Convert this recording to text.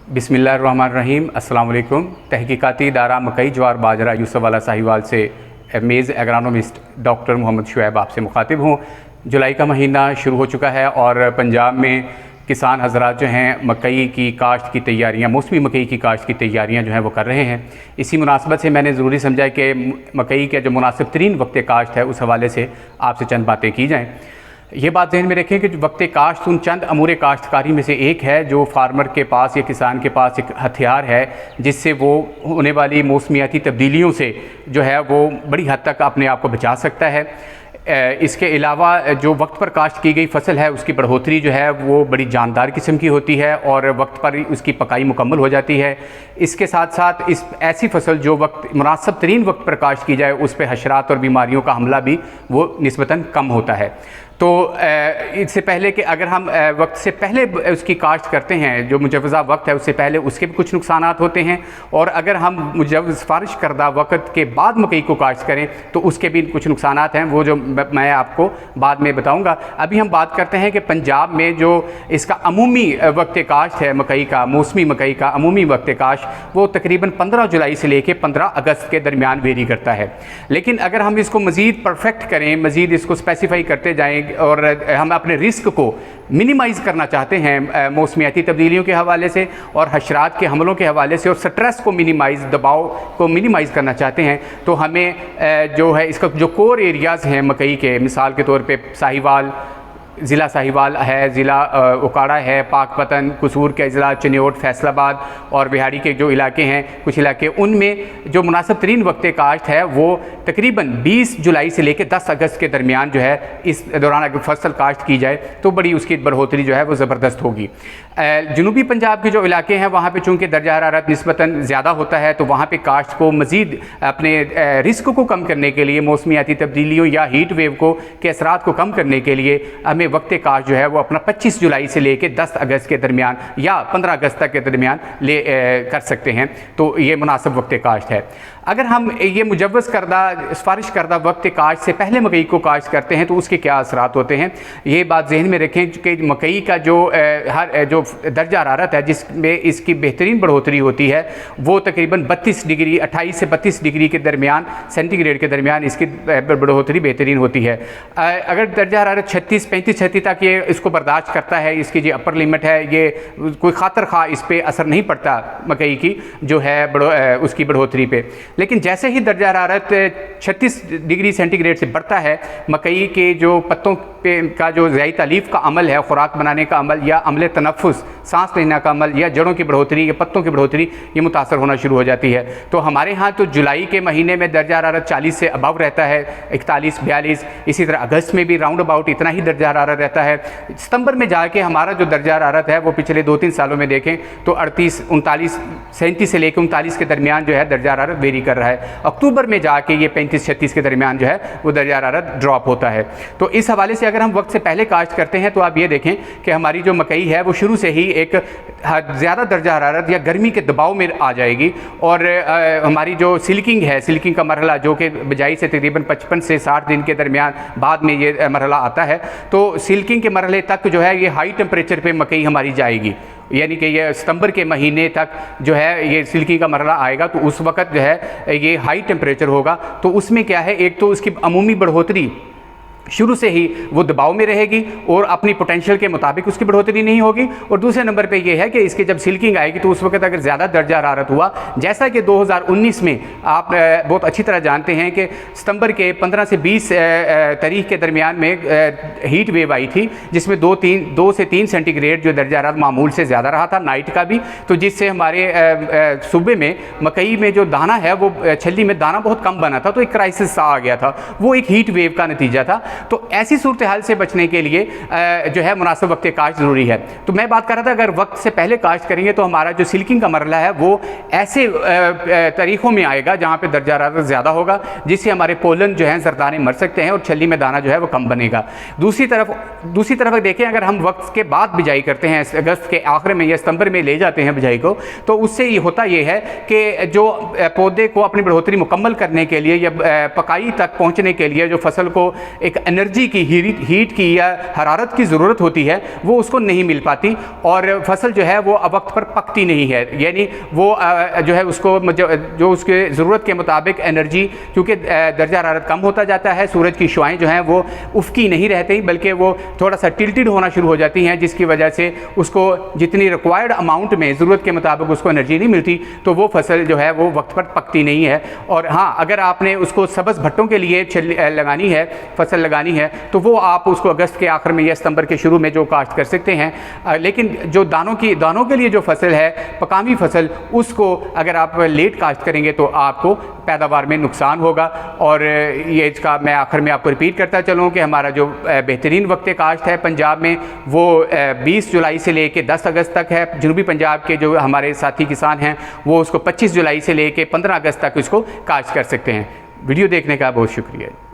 बिस्मिल्लाहिर्रहमानिर्रहीम। अस्सलाम वालेकुम। तहकीकाती इदारा मकई ज्वार बाजरा यूसुफ वाला साहिवाल से मेज़ एग्रानोमिस्ट डॉक्टर मोहम्मद शुएब आपसे मुखातिब हूँ। जुलाई का महीना शुरू हो चुका है और पंजाब में किसान हज़रात जो हैं मकई की काश्त की तैयारियाँ, मौसमी मकई की काश्त की तैयारियाँ जो हैं वो कर रहे हैं। इसी मुनासबत से मैंने ज़रूरी समझा कि मकई का जो मुनासिब तरीन वक्त काश्त है उस हवाले से आपसे चंद बातें की जाएँ। ये बात ज़हन में रखें कि वक्त काश्त उन चंद अमूर काश्तकारी में से एक है जो फार्मर के पास या किसान के पास एक हथियार है जिससे वो होने वाली मौसमियाती तब्दीलियों से जो है वो बड़ी हद तक अपने आप को बचा सकता है। इसके अलावा जो वक्त पर काश्त की गई फसल है उसकी बढ़ोतरी जो है वो बड़ी जानदार किस्म की होती है और वक्त पर उसकी पकाई मुकम्मल हो जाती है। इसके साथ साथ इस ऐसी फसल जो वक्त मुनासिब तरीन वक्त पर काश्त की जाए उस पर हशरात और बीमारियों का हमला भी वो निस्बतन कम होता है। तो इससे पहले कि अगर हम वक्त से पहले उसकी काश्त करते हैं, जो मुजवज़ा वक्त है उससे पहले उसके भी कुछ नुकसानात होते हैं, और अगर हम सिफारिश करदा वक्त के बाद मकई को काश्त करें तो उसके भी कुछ नुकसानात हैं, वो जो मैं आपको बाद में बताऊंगा। अभी हम बात करते हैं कि पंजाब में जो इसका अमूमी वक्त काश्त है मकई का, मौसमी मकई का अमूमी वक्त काश्त वो तकरीबन 15 जुलाई से लेकर 15 अगस्त के दरमियान वेरी करता है। लेकिन अगर हम इसको मज़ीद परफेक्ट करें, मज़ीद इसको स्पेसिफाई करते जाएँ और हम अपने रिस्क को मिनिमाइज़ करना चाहते हैं मौसमियाती तब्दीलियों के हवाले से और हशरात के हमलों के हवाले से और स्ट्रेस को मिनिमाइज़, दबाव को मिनिमाइज़ करना चाहते हैं, तो हमें जो है इसका जो कोर एरियाज़ हैं मकई के, मिसाल के तौर पे साहिवाल, ज़िला साहिवाल है, ज़िला उकाड़ा है, पाकपतन, कसूर के ज़िला चिन्योट, फैसलाबाद और बिहाड़ी के जो इलाके हैं कुछ इलाके, उनमें जो मुनासिब तरीन वक्त काश्त है वो तकरीबन 20 जुलाई से लेकर 10 अगस्त के दरमियान जो है इस दौरान अगर फसल काश्त की जाए तो बड़ी उसकी बढ़ोतरी जो है वो ज़बरदस्त होगी। जनूबी पंजाब के जो इलाके हैं वहाँ पे चूँकि दर्जा हरारत निस्बतन ज़्यादा होता है तो वहाँ पे काश्त को मज़ीद अपने रिस्क को कम करने के लिए, मौसमियाती तब्दीलियों या हीट वेव को के असरात को कम करने के लिए हमें वक्त काश्त जो है वो अपना 25 जुलाई से लेकर 10 अगस्त के दरमियान या 15 अगस्त तक के दरमियान कर सकते हैं। तो ये मुनासिब वक्त काश्त है। अगर हम ये मुजव्वज़ करदा, सिफारिश करदा वक्त काश्त से पहले मकई को काश्त करते हैं तो उसके क्या असरात होते हैं, ये बात जहन में रखें कि मकई का जो जो दर्जा हरारत है जिसमें इसकी बेहतरीन बढ़ोतरी होती है वो तकरीबन 32 डिग्री 28 से 32 डिग्री के दरमियान सेंटीग्रेड के दरमियान इसकी बढ़ोतरी बेहतरीन होती है। अगर दर्जा हरारत 36, 35, 36 तक ये इसको बर्दाश्त करता है, इसकी जो अपर लिमिट है, ये कोई खातर खा इस पर असर नहीं पड़ता मकई की जो है उसकी बढ़ोतरी पे। लेकिन जैसे ही दर्जा हरारत 36 डिग्री सेंटीग्रेड से बढ़ता है, मकई के जो पत्तों पे का जो ज़ाई तालीफ का अमल है, खुराक बनाने का अमल या अमल तनफ़ुस, सांस लेने का अमल या जड़ों की बढ़ोतरी या पत्तों की बढ़ोतरी, ये मुतासर होना शुरू हो जाती है। तो हमारे यहाँ तो जुलाई के महीने में दर्जा हरारत 40 से अबव रहता है, 41, 42। इसी तरह अगस्त में भी राउंड अबाउट इतना ही दर्जा हरारत रहता है। सितंबर में जाके हमारा जो दर्जा हरारत है वो पिछले 2-3 सालों में देखें तो 38, 39, 37 से लेकर 39 के दरमियान जो है दर्जा हरारत वेरी कर रहा है। अक्टूबर में जाके ये 35-36 के दरमियान जो है वो दर्जा हरारत ड्रॉप होता है। तो इस हवाले से अगर हम वक्त से पहले काश्त करते हैं तो आप ये देखें कि हमारी जो मकई है वो शुरू से ही एक ज़्यादा दर्जा हरारत या गर्मी के दबाव में आ जाएगी और हमारी जो सिल्किंग है, सिल्किंग का मरहला जो कि बिजाई से तकरीबन 55 से 60 दिन के दरमियान बाद में ये मरहला आता है, तो सिल्किंग के मरहले तक जो है ये हाई टेम्परेचर पे मकई हमारी जाएगी, यानी कि ये सितंबर के महीने तक जो है ये सिल्किंग का मरहला आएगा। तो उस वक़्त जो है ये हाई टेम्परेचर होगा, तो उसमें क्या है, एक तो उसकी अमूमी बढ़ोतरी शुरू से ही वो दबाव में रहेगी और अपनी पोटेंशियल के मुताबिक उसकी बढ़ोतरी नहीं होगी, और दूसरे नंबर पे ये है कि इसके जब सिल्किंग आएगी तो उस वक्त अगर ज़्यादा दर्जा हरारत हुआ, जैसा कि 2019 में आप बहुत अच्छी तरह जानते हैं कि सितंबर के 15 से 20 तारीख के दरमियान में हीट वेव आई थी जिसमें 2 से 3 सेंटीग्रेड जो दर्जा हरारत मामूल से ज़्यादा रहा था, नाइट का भी, तो जिससे हमारे सूबे में मकई में जो दाना है वो छल्ली में दाना बहुत कम बना था, तो एक क्राइसिस सा आ गया था, वो एक हीट वेव का नतीजा था। तो ऐसी सूरत हाल से बचने के लिए जो है मुनासिब वक्त काश्त ज़रूरी है। तो मैं बात कर रहा था अगर वक्त से पहले काश्त करेंगे तो हमारा जो सिल्किंग का मरहला है वो ऐसे तारीखों में आएगा जहाँ पे दर्जा हरारत ज़्यादा होगा, जिससे हमारे पोलन जो हैं ज़रदाने मर सकते हैं और छल्ली में दाना जो है वो कम बनेगा। दूसरी तरफ देखें, अगर हम वक्त के बाद बिजाई करते हैं, अगस्त के आखिर में या सितंबर में ले जाते हैं बिजाई को, तो उससे ये होता ये है कि जो पौधे को अपनी बढ़ोतरी मुकम्मल करने के लिए या पकाई तक पहुँचने के लिए जो फसल को एक एनर्जी की, हीट की या हरारत की ज़रूरत होती है वो उसको नहीं मिल पाती और फसल जो है वो वक्त पर पकती नहीं है। यानी वो जो है उसको जो उसके ज़रूरत के मुताबिक एनर्जी, क्योंकि दर्जा हरारत कम होता जाता है, सूरज की शुआएँ जो हैं वो उफ़की नहीं रहती बल्कि वो थोड़ा सा टिल्टेड होना शुरू हो जाती हैं, जिसकी वजह से उसको जितनी रिक्वायर्ड अमाउंट में ज़रूरत के मुताबिक उसको एनर्जी नहीं मिलती, तो वो फसल जो है वो वक्त पर पकती नहीं है। और हाँ, अगर आपने उसको सब्ज़ भट्टों के लिए लगानी है, फसल लगानी है, तो वो आप उसको अगस्त के आखिर में या सितंबर के शुरू में जो काश्त कर सकते हैं। लेकिन जो दानों के लिए जो फसल है, पकामी फसल, उसको अगर आप लेट काश्त करेंगे तो आपको पैदावार में नुकसान होगा। और ये इसका मैं आखिर में आपको रिपीट करता चलूँ कि हमारा जो बेहतरीन वक्त काश्त है पंजाब में वो 20 जुलाई से लेके 10 अगस्त तक है। जनूबी पंजाब के जो हमारे साथी किसान हैं वो उसको 25 जुलाई से लेके 15 अगस्त तक इसको काश्त कर सकते हैं। वीडियो देखने का बहुत शुक्रिया।